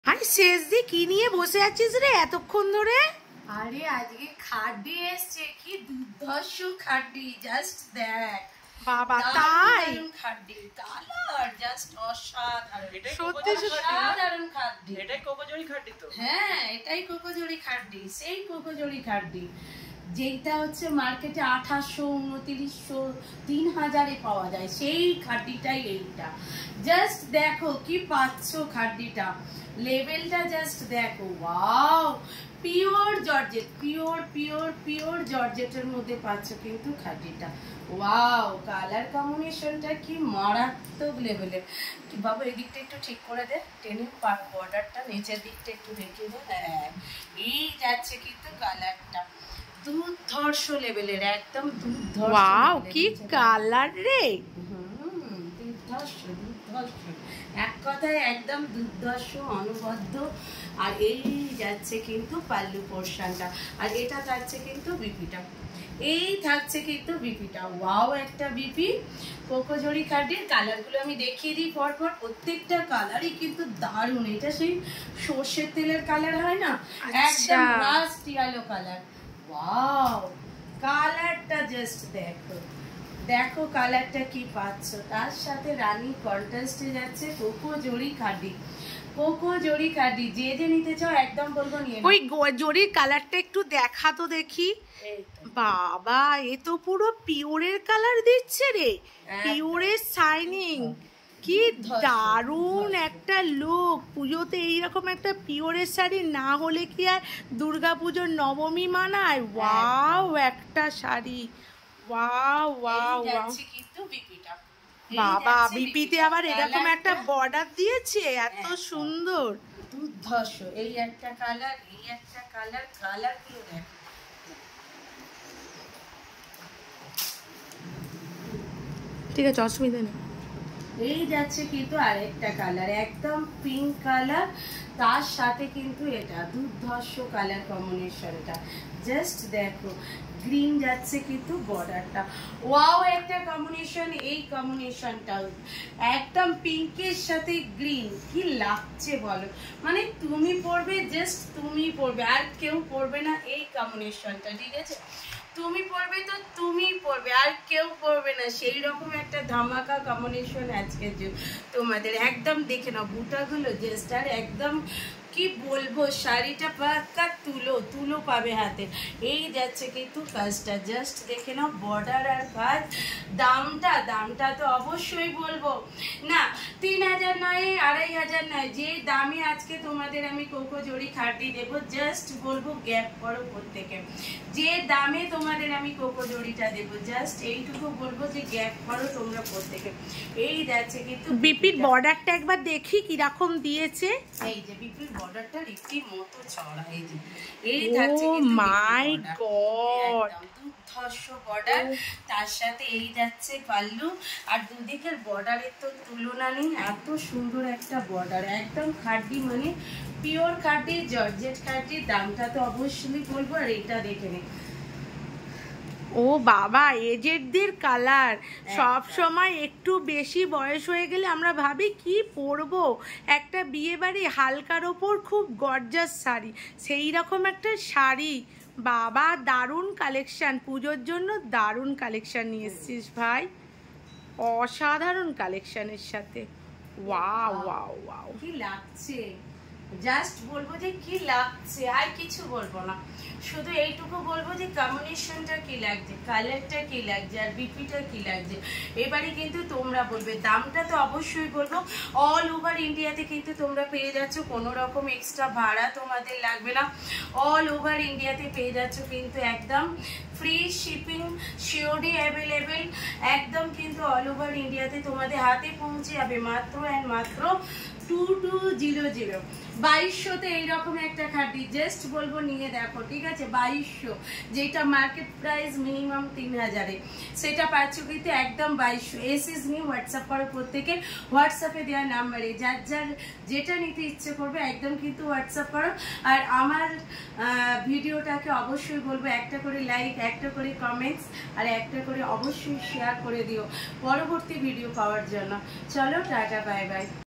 আরে শেষদি কি নিয়ে বসে আছিস রে এতক্ষণ ধরে? আরে আজকে খাড্ডি এসছে, কি দুর্ধর্ষ খাড্ডি, জাস্ট দেখ বাবা। তাই খাড্ডি কালার জাস্ট অসাধারণ, সত্যি অসাধারণ খাড্ডি। এটাই কোকোজড়ি খাড্ডি তো? হ্যাঁ, এটাই কোকোজড়ি খাড্ডি, সেই কোকোজড়ি খাড্ডি যেটা হচ্ছে মার্কেটে 2800, 2900, 3000-এ পাওয়া যায়, সেই খাড্ডিটাই এইটা। জাস্ট দেখো কি পাচ্ছ খাড্ডিটা, লেভেলটা জাস্ট দেখো। Wow, pure georgette, pure pure pure জর্জেটের মধ্যে পাচ্ছ কিন্তু খাড্ডিটা। ওয়াও, কালার কম্বিনেশনটা কি মারাত্মক লেভেলের। কি বাবু, এই দিকটা একটু ঠিক করে দে, টেনে বর্ডারটা নিচের দিকটা একটু দেখিয়ে দে। হ্যাঁ, এই যাচ্ছে কিন্তু কালারটা দুর্ধর্ষ লেভেলের, একদম দুর্ধর্ষ। ওয়াও, কি কালার রে! দুর্ধর্ষ দুর্ধর্ষ, এক কথায় একদম দুর্ধর্ষ, অনবদ্য। আর এই যাচ্ছে কিন্তু পাল্লু পোর্শনটা, আর এটা থাকছে কিন্তু বিপিটা, এই থাকছে কিন্তু বিপিটা। ওয়াও, একটা বিপি কোকোজড়ি খাড্ডির। কালারগুলো আমি দেখিয়ে দিই পরপর, প্রত্যেকটা কালারই কিন্তু দারুণ। এটা সেই সর্ষের তেলের কালার হয় না, একদম রাস্ট ইয়েলো কালার। ওয়াও, কালারটা জাস্ট দেখো, দেখো কালারটা কি পাচ্ছ। তার সাথে রানী কন্ট্রাস্টে যাচ্ছে কোকোজড়ি খাড্ডি। কোকোজড়ি খাড্ডি যে যে নিতে চাও একদম বলবো নিয়ে নাও। ওই জরির কালারটা একটু দেখা তো দেখি। বাবা, এ তো পুরো পিওরের কালার দিচ্ছে রে, পিওরের শাইনিং। কি দারুণ একটা লুক! পুজোতে এইরকম একটা পিওরের শাড়ি না হলে কি আর দুর্গাপুজোর নবমী মানায়? ওয়াও, একটা শাড়ি। ওয়াও ওয়াও ওয়াও, কিন্তু বিপিটা, বাবা বিপিতে আবার এরকম একটা বর্ডার দিয়েছে, এত সুন্দর, দুর্ধর্ষ। এই একটা কালার, এই একটা কালার, কালার গুলো দেখো। ঠিক আছে, অসুবিধা নেই। এই যাচ্ছে কিন্তু আরেকটা কালার, একদম পিঙ্ক কালার, তার সাথে কিন্তু এটা দুর্ধর্ষ কালার কম্বিনেশনটা। জাস্ট দেখো, গ্রিন যাচ্ছে কিন্তু বর্ডারটা। ওয়াও, একটা কম্বিনেশন, এই কম্বিনেশনটা একদম পিঙ্কের সাথে গ্রিন, কি লাগছে বলো। মানে তুমি পরবে, জাস্ট তুমি পরবে, আর কেউ পরবে না এই কম্বিনেশনটা, ঠিক আছে? তুমি পরবে তো তুমি পরবে, আর কেউ পরবে না, সেই রকম একটা ধামাকা কম্বিনেশন আজকে তোমাদের। একদম দেখে নাও বুটাগুলো জাস্ট, আর একদম কি বলবো, শাড়িটা পাক্কা তুলো তুলো পাবে হাতে। এই যাচ্ছে কিন্তু কাজটা, জাস্ট দেখে নাও বর্ডার আর কাজ। দামটা তো অবশ্যই বলবো না, 3000 নয়, 2500 নয়, যে দামে আজকে তোমাদের আমি কোকোজড়ি খাড্ডি দেবো, জাস্ট বলবো গ্যাপ করো প্রত্যেকে। যে দামে তোমাদের আমি কোকোজড়িটা দেবো, জাস্ট এইটুকু বলবো যে গ্যাপ করো তোমরা প্রত্যেকে। এই যাচ্ছে কিন্তু বিপির বর্ডারটা একবার দেখি কিরকম দিয়েছে। এই যে বিপির বর্ডারটা রীতিমতো চড়া, এই যে এই থাকছে কিন্তু মাই গড, দুর্ধর্ষ বর্ডার, তার সাথে এই যাচ্ছে পাল্লু, আর দুদিকের বর্ডারের তো তুলনা নেই, এত সুন্দর একটা বর্ডার। একদম খাড্ডি, মানে পিওর খাড্ডি, জর্জেট খাড্ডি। দামটা তো অবশ্যই বলবো, আর এটা দেখে নে। ও বাবা, এজেডদের কালার সব সময় একটু বেশি বয়স হয়ে গেলে আমরা ভাবি কি পরবো, একটা বিয়ে বাড়ি হালকার ওপর খুব গর্জাস শাড়ি, সেই রকম একটা শাড়ি। বাবা, দারুণ কালেকশন, পুজোর জন্য দারুণ কালেকশন নিয়ে এসছিস ভাই, অসাধারণ কালেকশনের সাথে। ওয়াও ওয়াও ওয়াও, কি লাগছে, জাস্ট বলবো যে কি লাগছে, আর কিছু বলবো না, শুধু এইটুকু বলবো যে কম্বিনেশনটা কি লাগছে, কালারটা কি লাগছে, আর বিপিটা কি লাগছে। এবারে কিন্তু তোমরা বলবে, দামটা তো অবশ্যই বলবো। অল ওভার ইন্ডিয়াতে কিন্তু তোমরা পেয়ে যাচ্ছ, কোনো রকম এক্সট্রা ভাড়া তোমাদের লাগবে না। অল ওভার ইন্ডিয়াতে পেয়ে যাচ্ছ কিন্তু একদম ফ্রি শিপিং, সিওডি অ্যাভেলেবেল, একদম কিন্তু অল ওভার ইন্ডিয়াতে তোমাদের হাতে পৌঁছে যাবে মাত্র অ্যান্ড মাত্র 2200। 2200-তে এইরকম একটা খাড্ডি, জাস্ট বলবো নিয়ে দেখো, ঠিক আছে? 2200, যেটা মার্কেট প্রাইস মিনিমাম 3000-এ, সেটা পাচ্ছ কিন্তু একদম 2200। এসএস নিয়ে হোয়াটসঅ্যাপ করো প্রত্যেকে, হোয়াটসঅ্যাপে দেওয়া নাম্বারে যার যার যেটা নিতে ইচ্ছে করবে একদম কিন্তু হোয়াটসঅ্যাপ করো। আর আমার ভিডিওটাকে অবশ্যই বলবো একটা করে লাইক, একটা করে কমেন্টস, আর একটা করে অবশ্যই শেয়ার করে দিও পরবর্তী ভিডিও পাওয়ার জন্য। চলো, টাটা, বাই বাই।